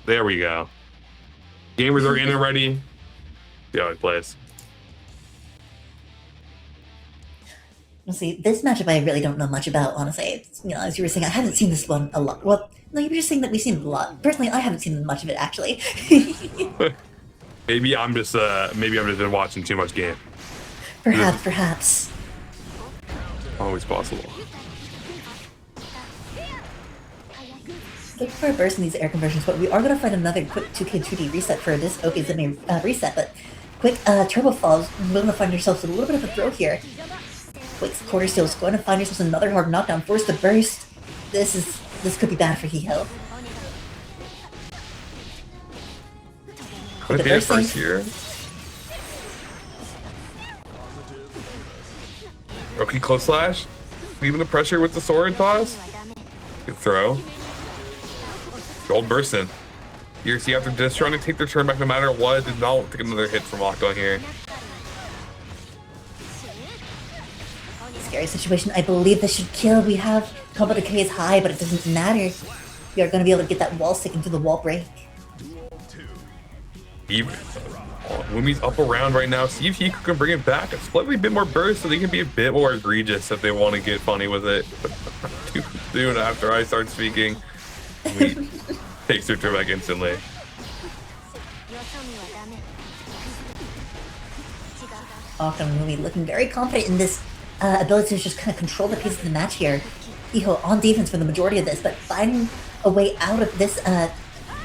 There we go. Gamers are in and ready. See how it plays. Honestly, this matchup I really don't know much about, honestly. As you were saying, I haven't seen this one a lot. Well, no, you were just saying that we've seen it a lot. Personally, I haven't seen much of it, actually. maybe I'm just been watching too much game. Perhaps. Always possible. Looking for a burst in these air conversions, but we are going to find another quick 2K 2D reset for this Okizeme reset, but quick turbo falls, we're going to find ourselves a little bit of a throw here. Quick quarter steals, going to find ourselves another hard knockdown, force the burst. This could be bad for Hee Ho. Could be a first here. Rookie close slash. Leaving the pressure with the sword toss. Good throw. Gold bursting. Here, see after just trying to take their turn back no matter what. Did not take another hit from Octo here. Scary situation. I believe this should kill. We have combo decay is high, but it doesn't matter. We are going to be able to get that wall stick into the wall break. Woomy's up around right now. See if he can bring it back a slightly bit more burst so they can be a bit more egregious if they want to get funny with it. Too soon after I start speaking. We takes their turn back instantly. Octonwoomy looking very confident in this ability to just kind of control the pace of the match here. Hee Ho on defense for the majority of this, but finding a way out of this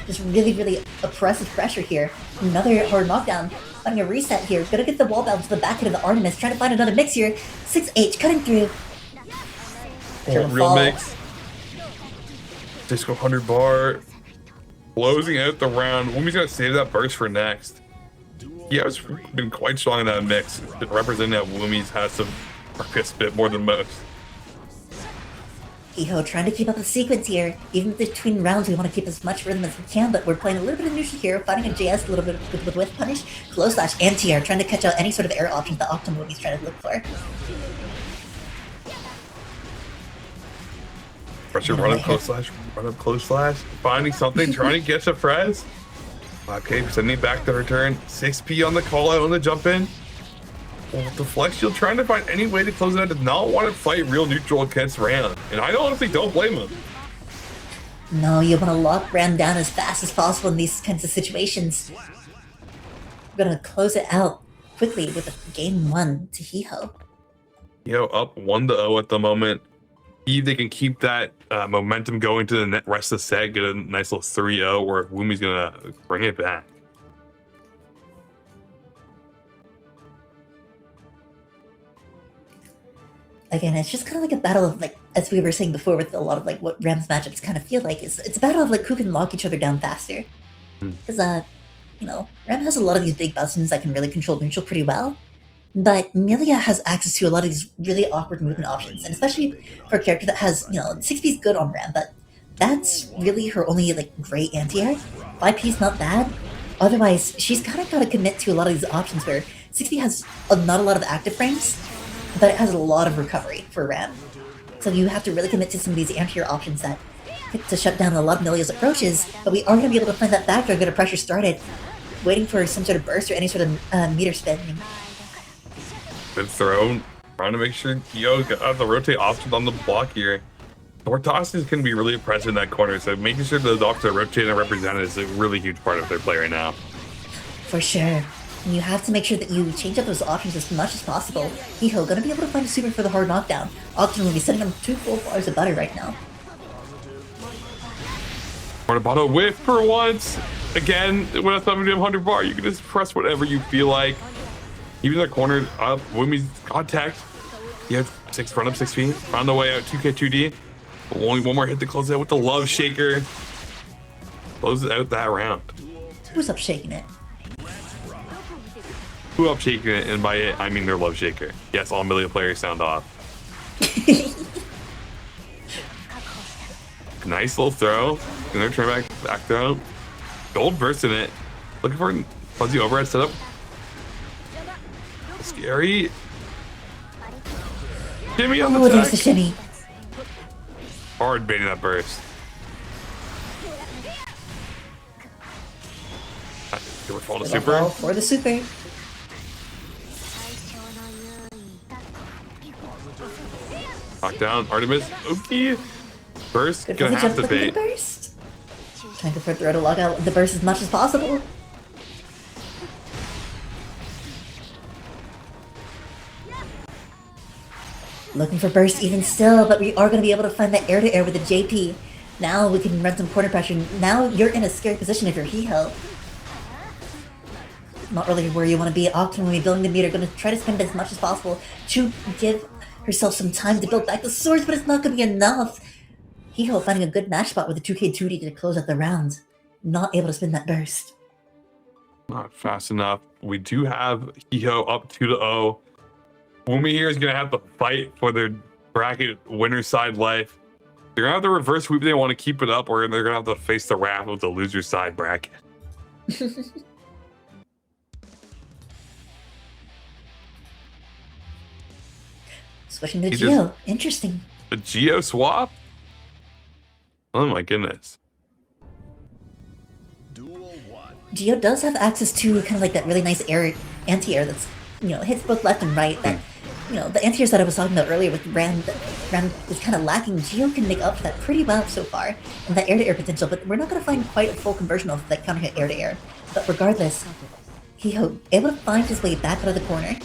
just really oppressive pressure here. Another hard knockdown, finding a reset here. Gonna get the wall bounce to the back end of the Artemis, trying to find another mix here. 6H cutting through. Real mix. Disco 100 bar. Closing out the round. Woomy's gonna save that burst for next. Yeah, it's been quite strong in that mix. Been representing that Woomy's has some focus bit more than most. Hee Ho trying to keep up the sequence here. Even between rounds, we want to keep as much rhythm as we can, but we're playing a little bit of neutral here, fighting a JS a little bit with whiff punish, close slash, anti-air, trying to catch out any sort of air options that Octonwoomy's trying to look for. Pressure, run up close slash, finding something, trying to get a Frez. Okay, sending it back to return. 6P on the call out on the jump in. Well, the flex shield trying to find any way to close it out. Did not want to fight real neutral against Ram. And I honestly don't blame him. No, you want to lock Ram down as fast as possible in these kinds of situations. We're going to close it out quickly with a game 1 to Hee Ho. Up 1-0 at the moment. If they can keep that momentum going to the rest of the set, get a nice little 3-0, or Woomy's going to bring it back. Again, it's just kind of like a battle of, like, as we were saying before with a lot of, like, what Ram's matchups kind of feel like. It's a battle of, like, who can lock each other down faster. Because, Ram has a lot of these big buttons that can really control neutral pretty well. But Millia has access to a lot of these really awkward movement options, and especially for a character that has, 6P is good on Ram, but that's really her only, like, great anti-air. 5P is not bad. Otherwise, she's kind of got to commit to a lot of these options where 6P has not a lot of active frames, but it has a lot of recovery for Ram. So you have to really commit to some of these anti-air options that to shut down a lot of Millia's approaches, but we are going to be able to find that back door and get a pressure started, waiting for some sort of burst or any sort of meter spin. Good throw. Trying to make sure Yo got the rotate options on the block here. Tortosis can be really impressive in that corner, so making sure the doctor are rotating and represented is a really huge part of their play right now. For sure. And you have to make sure that you change up those options as much as possible. Hee Ho gonna be able to find a super for the hard knockdown. Octon will be sending him 2 full bars of butter right now. Portabotto whiff for once. Again, when it's 100 bar, you can just press whatever you feel like. Even the corner up, Woomy's contact. You have 6 front up 6 feet. Found the way out 2K 2D. Only one more hit to close out with the love shaker. Closes out that round. Who's up shaking it? Who up shaking it? And by it, I mean their love shaker. Yes, all Millia players sound off. Nice little throw. Gonna turn back throw. Gold burst in it. Looking for a fuzzy overhead setup. Scary. Shimmy on the there's the shimmy. Hard baiting that burst. We're falling to Ramlethal super. for the super. Knockdown, Artemis. Okay. Burst, Good gonna for the have jump to looking bait. at the burst. Trying to for throw to lock out the burst as much as possible. Looking for burst even still, but we are going to be able to find that air-to-air with the JP. Now we can run some corner pressure. Now you're in a scary position if you're Hee Ho. Not really where you want to be. Octonwoomy building the meter, going to try to spend as much as possible to give herself some time to build back the swords, but it's not going to be enough. Hee Ho finding a good match spot with a 2K 2D to close out the round. Not able to spin that burst. Not fast enough. We do have Hee Ho up 2-0. Woomy here is going to have to fight for their bracket winner side life. They're going to have to reverse sweep if they want to keep it up, or they're going to have to face the wrath of the loser side bracket. Switching to Geo. Interesting. A Geo swap? Oh my goodness. Geo does have access to kind of like that really nice air anti-air that's, hits both left and right. That, the anti-airs that I was talking about earlier with Ram, that Ram is kind of lacking. Geo can make up for that pretty well so far, and that air-to-air potential, but we're not going to find quite a full conversion of that counter hit air-to-air. But regardless, Hee Ho able to find his way back out of the corner.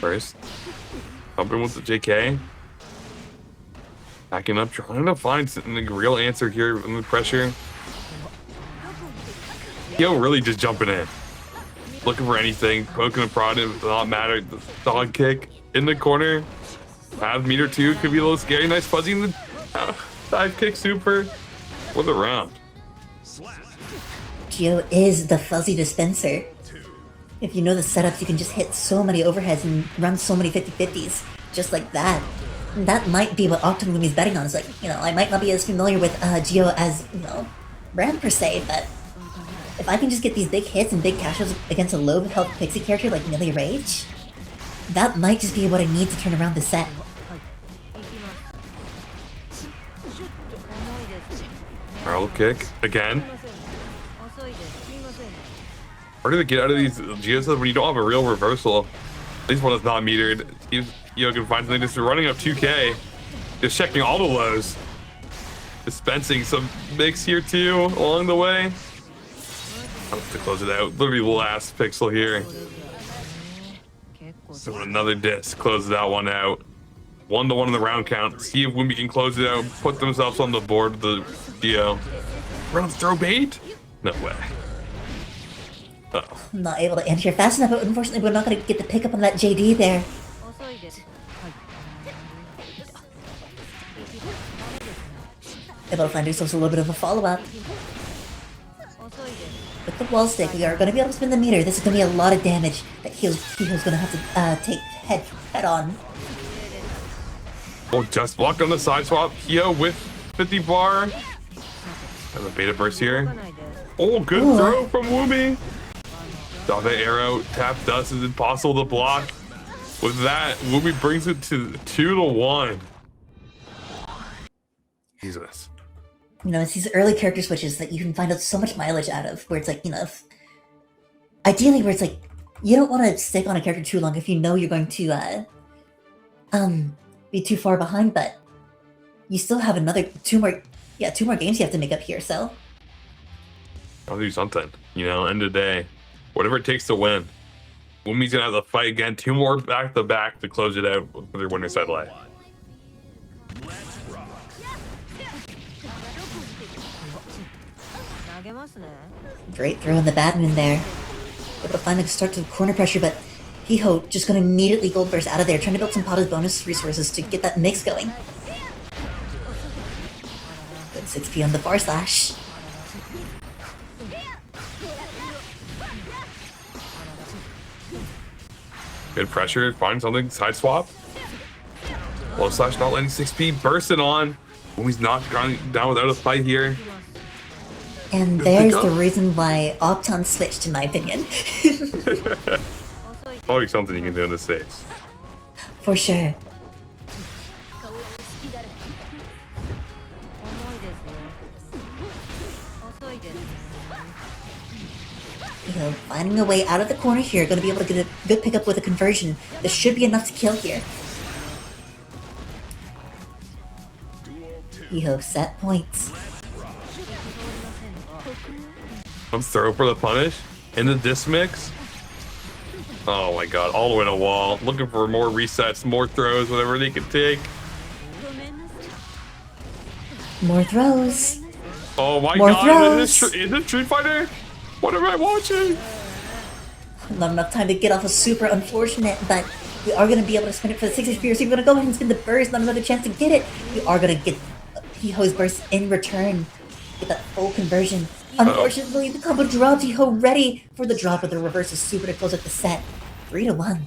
First, pumping with the JK. Backing up, trying to find the real answer here in the pressure. Yo, really just jumping in. Looking for anything, poking and prodding, does not matter. The dog kick in the corner. Have meter 2, could be a little scary. Nice fuzzy in the dive kick super for the round. Geo is the fuzzy dispenser. If you know the setups, you can just hit so many overheads and run so many 50-50s, just like that. And that might be what Octonwoomy's betting on. Is like, I might not be as familiar with Geo as, Ram per se, but if I can just get these big hits and big cashes against a low health pixie character like Millia Rage, that might just be what I need to turn around the set. Barrel kick again. Harder to get out of these Geos when you don't have a real reversal. At least one is not metered. You can find something just running up 2K. Just checking all the lows. Dispensing some mix here too along the way. I'll have to close it out. Literally the last pixel here. So another disc. Close that one out. 1-1 in the round count. See if Wimby can close it out. Put themselves on the board with the Geo. Round throw bait? No way. Uh-oh. I'm not able to enter fast enough, but unfortunately we're not going to get the pickup on that JD there. Able to find ourselves a little bit of a follow-up. With the wall stick, we are going to be able to spin the meter. This is going to be a lot of damage that Hee Ho's going to have to take head on. Oh, just blocked on the side swap. Hee Ho with 50 bar. Have a beta burst here. Oh, good throw from Woomy. Saw the arrow. Tap dust is impossible to block. With that, Woomy brings it to 2-1. Jesus. It's these early character switches that you can find out so much mileage out of, where it's like, ideally where it's like, you don't want to stick on a character too long if you know you're going to, be too far behind, but you still have two more games you have to make up here, so. I'll do something, end of the day. Whatever it takes to win. Woomy's gonna have to fight again. 2 more back-to-back to close it out for their winner side life. Great throw in the badman there. Able to find the start to corner pressure, but Hee Ho just going to immediately gold burst out of there, trying to build some potted bonus resources to get that mix going. Good 6P on the bar slash. Good pressure, find something, side swap. Low slash not letting 6P bursting on. Woomy's not going down without a fight here. And there's the reason why Octon switched, in my opinion. Probably something you can do in the stage. For sure. Hee-Ho finding a way out of the corner here, gonna be able to get a good pickup with a conversion. This should be enough to kill here. Hee-Ho set points. Let's throw for the punish in the disc mix. Oh my god, all the way to the wall. Looking for more resets, more throws, whatever they can take. More throws. Oh my More god, is throws. this Street Fighter? What am I watching? Not enough time to get off, a super unfortunate, but we are going to be able to spin it for the 60 spears. So we're going to go ahead and spin the burst, not another chance to get it. We are going to get Hee-Ho's burst in return. Get that full conversion. Unfortunately, the combo dropped. Hee-Ho ready for the drop, but the reverse is super to close up the set. 3-1.